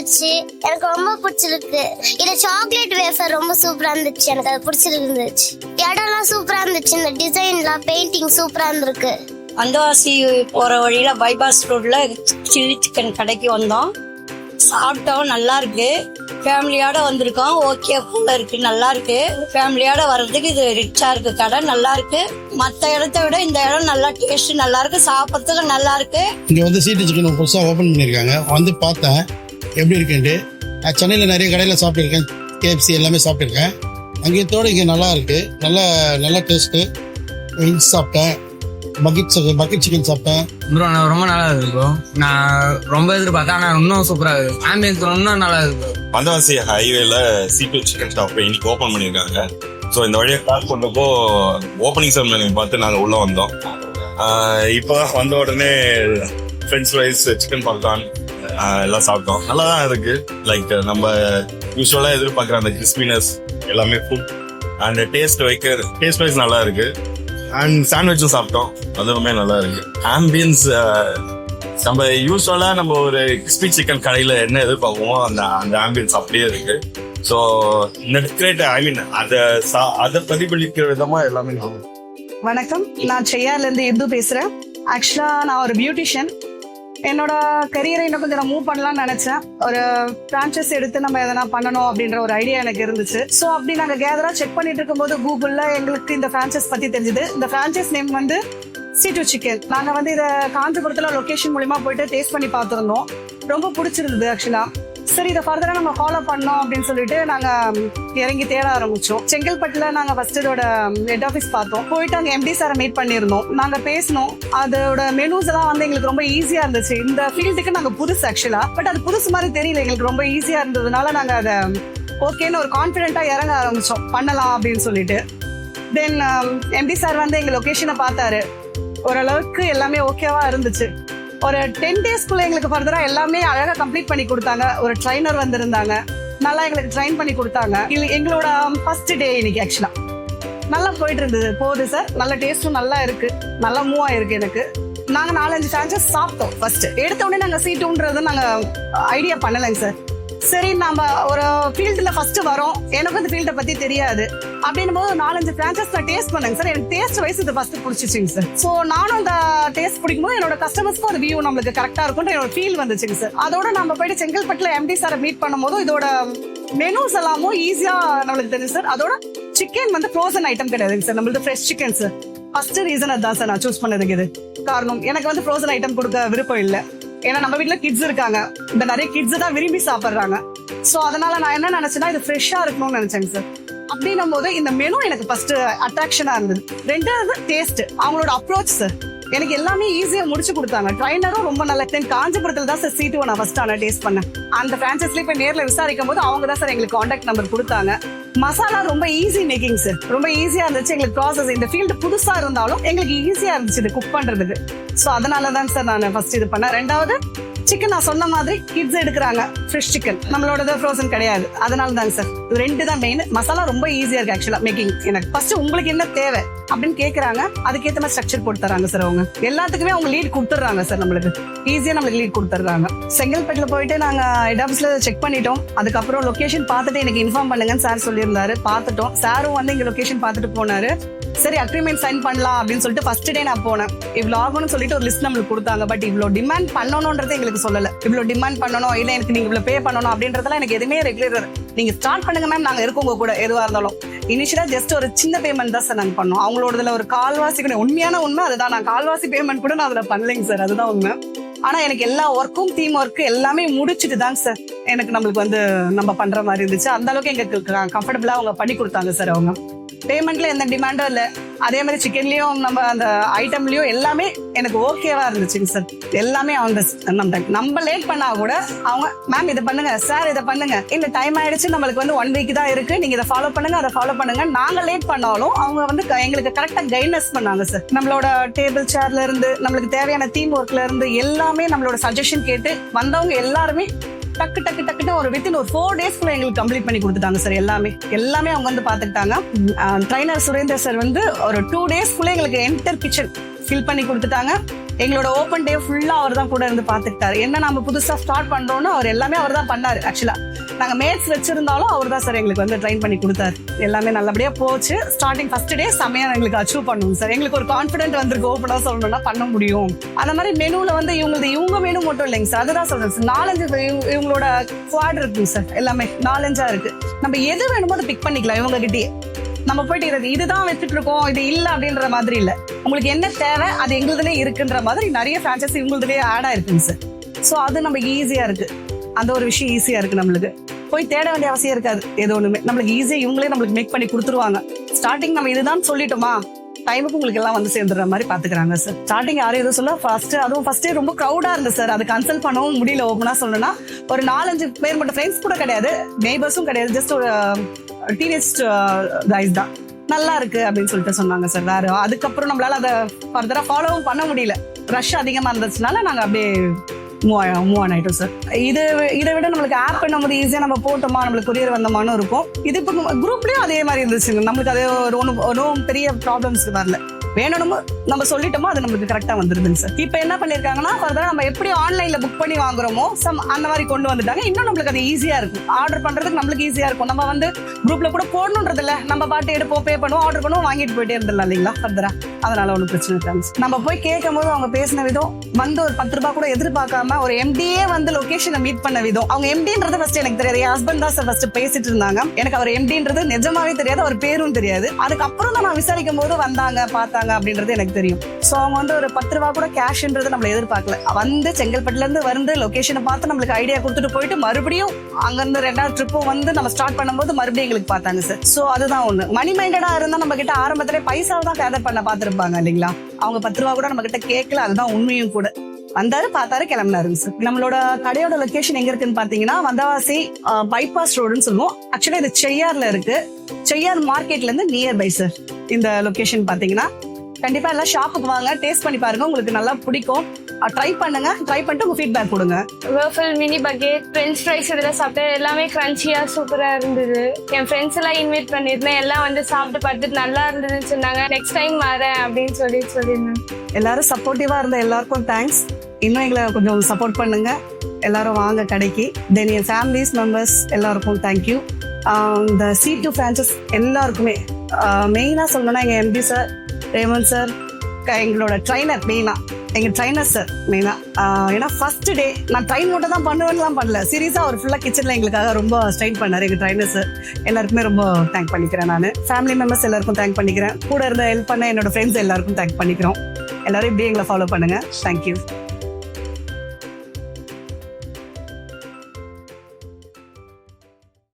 இருந்துச்சு. எனக்கு ரொம்ப பிடிச்சிருக்கு. இது சாக்லேட் வேஃபர் ரொம்ப சூப்பரா இருந்துச்சு. எனக்கு அது பிடிச்சிருந்துச்சு. இடம்லாம் சூப்பரா இருந்துச்சு. இந்த டிசைன்லாம் பெயிண்டிங் சூப்பரா இருந்திருக்கு. அந்தவாசி போற வழியில பைபாஸ் ரோட்ல சில்லி சிக்கன் கடைக்கு வந்தோம். சாப்பிட்டோம், நல்லா இருக்கு. ஃபேமிலியோட வந்திருக்கோம். ஓகே போல இருக்கு, நல்லா இருக்கு. ஃபேமிலியோட வர்றதுக்கு இது ரிச்சா இருக்கு. கடை நல்லா இருக்கு. மற்ற இடத்த விட இந்த இடம் நல்லா டேஸ்ட் நல்லா இருக்கு. சாப்பிட்றதுக்கு நல்லா இருக்கு. இங்கே வந்து சீட்டு சிக்கன் புதுசாக ஓப்பன் பண்ணியிருக்காங்க. வந்து பார்த்தேன் எப்படி இருக்குன்ட்டு. நான் சென்னையில் நிறைய கடையில் சாப்பிட்டுருக்கேன். KFC எல்லாமே சாப்பிட்டுருக்கேன். அங்கேயத்தோட இங்கே நல்லா இருக்கு. நல்ல டேஸ்ட்டு. விங்ஸ் சாப்பிட்டேன். பக்கெட் சிக்கன் சாப்பிட்டேன். ரொம்ப நல்லா இருக்கு. நான் ரொம்ப எதிர்பார்த்தேன், ஆனால் இன்னும் சூப்பரா இருக்கு. ஆம்பியன்ஸ் இன்னும் நல்லா இருக்கு. வந்தவாசி ஹைவேல C2 சிக்கன் ஷாப் இன்னைக்கு ஓபன் பண்ணியிருக்காங்க. ஸோ இந்த வழியை கிராஸ் பண்ணப்போ ஓப்பனிங் செரமனி பார்த்து நாங்கள் உள்ள வந்தோம். இப்போ வந்த உடனே ஃப்ரெஞ்ச் ஃப்ரைஸ், சிக்கன் பாப்கார்ன் எல்லாம் சாப்பிட்டோம். நல்லா தான் இருக்கு. லைக் நம்ம யூஸ்வலா எதிர்பார்க்குற அந்த கிறிஸ்பினஸ் எல்லாமே ஃபுட் அண்ட் டேஸ்ட் வைஸ் நல்லா இருக்கு. அண்ட் சாண்ட்விச்சும் சாப்பிட்டோம், அதுவுமே நல்லா இருக்கு. ஆம்பியன்ஸ் நம்ம யூஸ்வலா நம்ம ஒரு கிறிஸ்பி சிக்கன் கடையில என்ன எதிர்பார்ப்போமோ அந்த ஆம்பியன்ஸ் அப்படியே இருக்கு. So great. ஐ மீன் அதை பிரதிபலிக்கிற விதமா எல்லாமே. வணக்கம், நான் செய்யால இருந்து இந்து பேசுறேன். ஆக்சுவலா நான் ஒரு பியூட்டிஷியன். என்னோட கரியரை இன்னும் கொஞ்சம் மூவ் பண்ணலாம்னு நினைச்சேன். ஒரு பிரான்ச்சஸ் எடுத்து நம்ம எதனா பண்ணணும் அப்படின்ற ஒரு ஐடியா எனக்கு இருந்துச்சு. ஸோ அப்படி நாங்க கேதரா செக் பண்ணிட்டு இருக்கும்போது கூகுள்ல எங்களுக்கு இந்த பிரான்ச்சஸ் பத்தி தெரிஞ்சுது. இந்த பிரான்ச்சஸ் நேம் வந்து C2 சிக்கன். நாங்க வந்து இதை காஞ்சிபுரத்துல லொகேஷன் மூலியமா போயிட்டு டேஸ்ட் பண்ணி பார்த்துருந்தோம். ரொம்ப பிடிச்சிருந்தது ஆக்சுவலா. சரி, இதை ஃபர்தரா நம்ம ஃபாலோ பண்ணோம் அப்படின்னு சொல்லிட்டு நாங்க இறங்கி தேட ஆரம்பிச்சோம். செங்கல்பட்டுல நாங்க ஃபர்ஸ்ட் இதோட ஹெட் ஆஃபீஸ் பார்த்தோம். போயிட்டு அங்க MD சாரை மீட் பண்ணியிருந்தோம். நாங்க பேசணும். அதோட மெனூஸ் எல்லாம் வந்து எங்களுக்கு ரொம்ப ஈஸியா இருந்துச்சு. இந்த ஃபீல்டுக்கு நாங்க புதுசு ஆக்சுவலா, பட் அது புதுசு மாதிரி தெரியல. எங்களுக்கு ரொம்ப ஈஸியா இருந்ததுனால நாங்க அதை ஓகேன்னு ஒரு கான்பிடென்ட்டா இறங்க ஆரம்பிச்சோம், பண்ணலாம் அப்படின்னு சொல்லிட்டு. தென் MD சார் வந்து எங்க லொகேஷனை பார்த்தாரு. ஓரளவுக்கு எல்லாமே ஓகேவா இருந்துச்சு. ஒரு 10 டேஸ்க்குள்ள எங்களுக்கு ஃபர்தரா எல்லாமே அழகா கம்ப்ளீட் பண்ணி கொடுத்தாங்க. ஒரு ட்ரைனர் வந்திருந்தாங்க, நல்லா எங்களுக்கு ட்ரைன் பண்ணி கொடுத்தாங்க. எங்களோட ஃபர்ஸ்ட் டே இன்னைக்கு ஆக்சுவலா நல்லா போயிட்டு இருந்தது. போகுது சார், நல்ல டேஸ்டும் நல்லா இருக்கு, நல்லா மூவ் ஆயிருக்கு எனக்கு. நாங்க 4-5 சான்சஸ் சாப்பிட்டோம். ஃபர்ஸ்ட் எடுத்த உடனே நாங்க C2ன்றது நாங்க ஐடியா பண்ணலைங்க சார். சரி, நம்ம ஒரு ஃபீல்டுல ஃபர்ஸ்ட் வரோம், எனக்கு இந்த ஃபீல்டை பத்தி தெரியாது அப்படின்னும் போது 4-5 பிரான்ச்சஸ் நான் டேஸ்ட் பண்ணேங்க சார். எனக்கு டேஸ்ட் வைஸ் இது ஃபர்ஸ்ட் பிடிச்சிச்சிங்க சார். ஸோ நானும் அந்த டேஸ்ட் பிடிக்கும்போது என்னோட கஸ்டமர்ஸ்க்கும் அது வியூ நம்மளுக்கு கரெக்டா இருக்கும்ன்ற என்னோட ஃபீல் வந்துச்சுங்க சார். அதோட நம்ம போயிட்டு செங்கல்பட்டுல MD சாரை மீட் பண்ணும்போது இதோட மெனூஸ் எல்லாமும் ஈஸியா நம்மளுக்கு தெரியும் சார். அதோட சிக்கன் வந்து ஃப்ரோசன் ஐட்டம் கிடையாதுங்க சார், நம்மளுக்கு fresh chicken sir. First reason அதுதான் சார் நான் சூஸ் பண்ணதுக்கு. இது காரணம், எனக்கு வந்து ஃப்ரோசன் ஐட்டம் கொடுக்க விருப்பம் இல்லை. ஏன்னா நம்ம வீட்டுல கிட்ஸ் இருக்காங்க, இந்த நிறைய கிட்ஸ் தான் விரும்பி சாப்பிடுறாங்க. சோ அதனால நான் என்ன நினைச்சேன்னா இது ஃப்ரெஷ்ஷா இருக்கணும்னு நினைச்சேங்க சார். அப்படின்னும் போது இந்த மெனு எனக்கு ஃபர்ஸ்ட் அட்ராக்ஷனா இருந்தது. ரெண்டாவது டேஸ்ட், அவங்களோட அப்ரோச் சார். எனக்கு எல்லாமே ஈஸியா முடிச்சு கொடுத்தாங்க. ட்ரைனரும் ரொம்ப நல்ல. காஞ்சிபுரத்துல தான் சார் C2 நான் ஃபர்ஸ்ட் டேஸ்ட் பண்ணேன். அந்த பிரான்ச்சஸ்ல இப்ப நேர்ல விசாரிக்கும் போது அவங்க தான் சார் எங்களுக்கு கான்டாக்ட் நம்பர் கொடுத்தாங்க. மசாலா ரொம்ப ஈஸி மேக்கிங் சார், ரொம்ப ஈஸியா இருந்துச்சு எங்களுக்கு ப்ராசஸ். இந்த ஃபீல்டு புதுசா இருந்தாலும் எங்களுக்கு ஈஸியா இருந்துச்சு இது குக் பண்றதுக்கு. சோ அதனாலதான் சார் நான் ஃபர்ஸ்ட் இது பண்ணேன். ரெண்டாவது சிக்கன் நான் சொன்ன மாதிரி கிட்ஸ் எடுக்கிறாங்க, ஃப்ரெஷ் சிக்கன், நம்மளோட ஃப்ரோசன் கிடையாது. அதனால தாங்க சார், இது 2 தான் மெயின். மசாலா ரொம்ப ஈஸியா இருக்கு ஆக்சுவலா மேக்கிங். எனக்கு ஃபர்ஸ்ட் உங்களுக்கு என்ன தேவை அப்படின்னு கேக்குறாங்க, அதுக்கேற்ற மாதிரி ஸ்ட்ரக்சர் போட்டு தராங்க சார். அவங்க எல்லாத்துக்குமே அவங்க லீட் கொடுத்துட்றாங்க சார், நம்மளுக்கு ஈஸியா நம்மளுக்கு லீட் கொடுத்துட்றாங்க. செங்கல்பட்டுல போயிட்டு நாங்க ஹெட் ஆஃபீஸ்ல செக் பண்ணிட்டோம். அதுக்கப்புறம் லொகேஷன் பார்த்துட்டு எனக்கு இன்ஃபார்ம் பண்ணுங்கன்னு சார் சொல்லியிருந்தாரு. பார்த்துட்டோம். சாரும் வந்து இங்க லொகேஷன் பார்த்துட்டு போனாரு. சரி, அக்ரிமெண்ட் சைன் பண்ணலாம் அப்படின்னு சொல்லிட்டு ஃபர்ஸ்ட் டே நான் போனேன். இவ்வளவு ஆகும்னு சொல்லிட்டு ஒரு லிஸ்ட் நம்மளுக்கு கொடுத்தாங்க. பட் இவ்வளவு டிமாண்ட் பண்ணணும்ன்றது எங்களுக்கு சொல்லல. இவ்வளவு டிமாண்ட் பண்ணணும், இல்ல எனக்கு நீங்க இவ்வளவு பே பண்ணணும் அப்படின்றதெல்லாம் எனக்கு எதுவுமே ரெகுலர். நீங்க ஸ்டார்ட் பண்ணுங்க மேம், நாங்க இருக்கோங்க கூட எதுவா இருந்தாலும். இனிஷியலா ஜஸ்ட் ஒரு சின்ன பேமெண்ட் தான் சார் நாங்க பண்ணோம். அவங்களோடதுல ஒரு கால்வாசி கூட, உண்மையான உண்மை அதுதான். நான் கால்வாசி பேமெண்ட் கூட நான் அதுல பண்ணலைங்க சார், அதுதான் உண்மை. ஆனா எனக்கு எல்லா ஒர்க்கும், டீம் ஒர்க் எல்லாமே முடிச்சுட்டு தாங்க சார் எனக்கு நம்மளுக்கு வந்து நம்ம பண்ற மாதிரி இருந்துச்சு. அந்த அளவுக்கு எங்களுக்கு கம்ஃபர்டபுளா அவங்க பண்ணி கொடுத்தாங்க சார். அவங்க பேமெண்ட்ல எந்த டிமாண்டும் இல்லை. அதே மாதிரி சிக்கன்லயும் நம்ம அந்த ஐட்டம்லயும் எல்லாமே எனக்கு ஓகேவா இருந்துச்சுங்க சார். எல்லாமே நம்ம லேட் பண்ணா கூட அவங்க மேம் இதை பண்ணுங்க, சார் இதை பண்ணுங்க, இந்த டைம் ஆயிடுச்சு, நம்மளுக்கு வந்து 1 வீக் தான் இருக்கு, நீங்க இதை ஃபாலோ பண்ணுங்க, அதை ஃபாலோ பண்ணுங்க. நாங்க லேட் பண்ணாலும் அவங்க வந்து எங்களுக்கு கரெக்டா கைட்னஸ் பண்ணாங்க சார். நம்மளோட டேபிள் சேர்ல இருந்து நம்மளுக்கு தேவையான டீம் ஒர்க்ல இருந்து எல்லாமே நம்மளோட சஜஷன் கேட்டு வந்தவங்க எல்லாருமே டக்குன்னு ஒரு வித்தின் ஒரு 4 டேஸ்க்குள்ள எங்களுக்கு கம்ப்ளீட் பண்ணி கொடுத்துட்டாங்க சார். எல்லாமே அவங்க வந்து பாத்துக்கிட்டாங்க. ட்ரைனர் சுரேந்தர் சார் வந்து ஒரு 2 டேஸ்க்குள்ள எங்களுக்கு என்டர் கிச்சன் ஃபில் பண்ணி கொடுத்துட்டாங்க. எங்களோட ஓப்பன் டே ஃபுல்லா அவர் தான் கூட இருந்து பாத்துக்கிட்டாரு. என்ன நம்ம புதுசா ஸ்டார்ட் பண்றோம்னு அவர் எல்லாமே அவர் தான் பண்ணாரு. ஆக்சுவலா நாங்க மேட்ஸ் வச்சிருந்தாலும் அவர் தான் சார் எங்களுக்கு வந்து ட்ரைன் பண்ணி கொடுத்தாரு. எல்லாமே நல்லபடியா போச்சு. ஸ்டார்டிங் ஃபர்ஸ்ட் டே செமையா எங்களுக்கு அச்சீவ் பண்ணுவோம் சார். எங்களுக்கு ஒரு கான்ஃபிடென்ட் வந்திருக்கு, ஓப்பனா சொல்லணும்னா பண்ண முடியும். அந்த மாதிரி மெனுல வந்து இவங்க மெனு மட்டும் இல்லைங்க சார், அதுதான் சொல்றேன் சார். 4-5 இவங்களோட குவாட் இருக்குங்க சார். எல்லாமே 4-5 இருக்கு. நம்ம எது வேணுமோ அதை பிக் பண்ணிக்கலாம் இவங்க கிட்டயே. நம்ம போயிட்டு இதுதான் வச்சுட்டு இருக்கோம், இது இல்ல அப்படின்ற மாதிரி இல்ல. உங்களுக்கு என்ன தேவை அது எங்களுதுலே இருக்குன்ற மாதிரி நிறைய பிரான்சைஸ் இவங்களுதுலேயே ஆட் ஆயிருக்குங்க சார். ஸோ அது நமக்கு ஈஸியா இருக்கு. அந்த ஒரு விஷயம் ஈஸியா இருக்கு. நம்மளுக்கு போய் தேட வேண்டிய அவசியம் இருக்காது. ஏதோ ஒண்ணுமே நம்மளுக்கு ஈஸியா இவங்களே நம்மளுக்கு மேக் பண்ணி கொடுத்துருவாங்க. ஸ்டார்டிங் நம்ம இதுதான் சொல்லிட்டோமா, டைமுக்கு உங்களுக்கு எல்லாம் வந்து சேர்ந்துடுற மாதிரி பாத்துக்கிறாங்க சார். ஸ்டார்டிங் யாரும் எதுவும் சொல்ல ஃபர்ஸ்டே ரொம்ப க்ரௌடா இருந்து சார். அது கன்சல்ட் பண்ணவும் முடியல. ஓப்பனா சொல்லணும்னா ஒரு 4-5 பேர் மட்டும், ஃப்ரெண்ட்ஸ் கூட கிடையாது, நெய்பர்ஸும் கிடையாது, ஜஸ்ட் ஒரு டீனேஜ் கைஸ் தான். நல்லா இருக்கு அப்படின்னு சொல்லிட்டு சொன்னாங்க சார். வேற அதுக்கப்புறம் நம்மளால அதை ஃபர்தரா ஃபாலோவும் பண்ண முடியல. ரஷ் அதிகமா இருந்துச்சுனால நாங்க அப்படியே மூவ் ஆன் ஆயிட்டோம் சார். இதை விட நம்மளுக்கு ஆப் பண்ணும்போது ஈஸியா நம்ம போட்டோமா, நம்மளுக்கு கொரியர் வந்தோமான்னு இருக்கும். இது இப்போ குரூப்லயும் அதே மாதிரி இருந்துச்சுங்க. நம்மளுக்கு அதே ஒன்றும் பெரிய ப்ராப்ளம்ஸ் வரல. வேணுமோ நம்ம சொல்லிட்டோமோ அது நம்மளுக்கு கரெக்டா வந்துருதுங்க சார். இப்போ என்ன பண்ணிருக்காங்கன்னா ஃபர்தரா நம்ம எப்படி ஆன்லைன்ல புக் பண்ணி வாங்குறோமோ அந்த மாதிரி கொண்டு வந்துட்டாங்க. இன்னும் நம்மளுக்கு அது ஈஸியா இருக்கும். ஆர்டர் பண்றதுக்கு நம்மளுக்கு ஈஸியா இருக்கும். நம்ம வந்து குரூப்ல கூட போடணுன்றது இல்ல, நம்ம பாட்டு எடுப்போம், பே பண்ணுவோம், ஆர்டர் பண்ணுவோம், வாங்கிட்டு போயிட்டே இருந்துடலாம் இல்லைங்களா ஃபர்தரா. அதனால ஒன்றும் பிரச்சனை இருக்காங்க. நம்ம போய் கேட்கும் போது அவங்க பேசின விதம் வந்து ஒரு 10 ரூபாய் கூட எதிர்பார்க்காம ஒரு எம்டியே வந்து லொகேஷனை மீட் பண்ண விதம். அவங்க எம்டின்றது ஃபர்ஸ்ட் எனக்கு தெரியாது. என் ஹஸ்பண்ட் தான் சார் ஃபர்ஸ்ட் பேசிட்டு இருந்தாங்க. எனக்கு அவர் எம்டின்றது நிஜமாவே தெரியாது, அவர் பேரும் தெரியாது. அதுக்கப்புறம் தான் நான் விசாரிக்கும் போது வந்தாங்க பார்த்தாங்க அப்படின்றது எனக்கு தெரியும். சோ அவங்க வந்து ஒரு 10 ரூபாய் கூட கேஷ்ன்றது நம்மள எதிர்பார்க்கல. வந்து செங்கல்பட்டுல இருந்து வந்து லொகேஷனை பார்த்து நம்மளுக்கு ஐடியா கொடுத்துட்டு போயிட்டு மறுபடியும் அங்க இருந்து 2வது ட்ரிப்பும் வந்து நம்ம ஸ்டார்ட் பண்ணும்போது மறுபடியும் எங்களுக்கு பார்த்தாங்க சார். சோ அதுதான் ஒண்ணு. மணி மைண்டடா இருந்தா நம்ம கிட்ட ஆரம்பத்திலே பைசாவை தான் கேதர் பண்ண பார்த்திருப்பாங்க இல்லைங்களா. அவங்க 10 ரூபாய் கூட நம்ம கிட்ட கேட்கல. அதுதான் உண்மையும் கூட. வந்தாரு, பார்த்தாரு, கிளம்பினாருங்க சார். நம்மளோட கடையோட லொகேஷன் எங்க இருக்குன்னு பாத்தீங்கன்னா வந்தவாசி பைபாஸ் ரோடுன்னு சொல்லுவோம். ஆக்சுவலா இது செய்யார்ல இருக்கு. செய்யார் மார்க்கெட்ல இருந்து நியர் பை சார் இந்த லொகேஷன் பாத்தீங்கன்னா. கண்டிப்பா எல்லாம் ஷாப்புக்கு வாங்க, டேஸ்ட் பண்ணி பாருங்க, உங்களுக்கு நல்லா பிடிக்கும். ட்ரை பண்ணுங்க, ட்ரை பண்ணிட்டு உங்க ஃபீட்பேக் கொடுங்க. வேர்ஃபல், மினி பக்கெட், ஃப்ரெஞ்ச் ஃப்ரைஸ் இதெல்லாம் சாப்பிட்டேன். எல்லாமே கிரன்ச்சியா சூப்பரா இருந்தது. என் ஃப்ரெண்ட்ஸ் எல்லாம் இன்வைட் பண்ணிருந்தேன். எல்லாம் வந்து சாப்பிட்டு பார்த்துட்டு நல்லா இருந்ததுன்னு சொன்னாங்க. நெக்ஸ்ட் டைம் வரேன் அப்படின்னு சொல்லியிருந்தேன். எல்லாரும் சப்போர்ட்டிவா இருந்த எல்லாருக்கும் தேங்க்ஸ். இன்னும் எங்களை கொஞ்சம் சப்போர்ட் பண்ணுங்க. எல்லாரும் வாங்க கடைக்கு. தென் என் ஃபேமிலிஸ் மெம்பர்ஸ் எல்லாருக்கும் தேங்க்யூ. இந்த C2 பிரான்சஸ் எல்லாருக்குமே மெயினா சொல்லணும்னா எங்க MD சார், ரேமன் சார், எங்களோட ட்ரைனர், மெயினா எங்க ட்ரைனர் சார் மெயினா. ஏன்னா ஃபர்ஸ்ட் டே நான் ட்ரைன் மட்டும் தான் பண்ணுவேன்லாம் பண்ணல, சீரியஸா அவர் ஃபுல்லா கிச்சன்ல எங்களுக்காக ரொம்ப ஸ்ட்ரெயின் பண்ணாரு. எங்க ட்ரைனர் சார் எல்லாருக்குமே ரொம்ப தேங்க் பண்ணிக்கிறேன். நான் ஃபேமிலி மெம்பர்ஸ் எல்லாருக்கும் தேங்க் பண்ணிக்கிறேன். கூட இருந்த ஹெல்ப் பண்ண என்னோட ஃப்ரெண்ட்ஸ் எல்லாருக்கும் தேங்க் பண்ணிக்கிறோம். எல்லாரும் இப்படியே எங்களை ஃபாலோ பண்ணுங்க. தேங்க்யூ.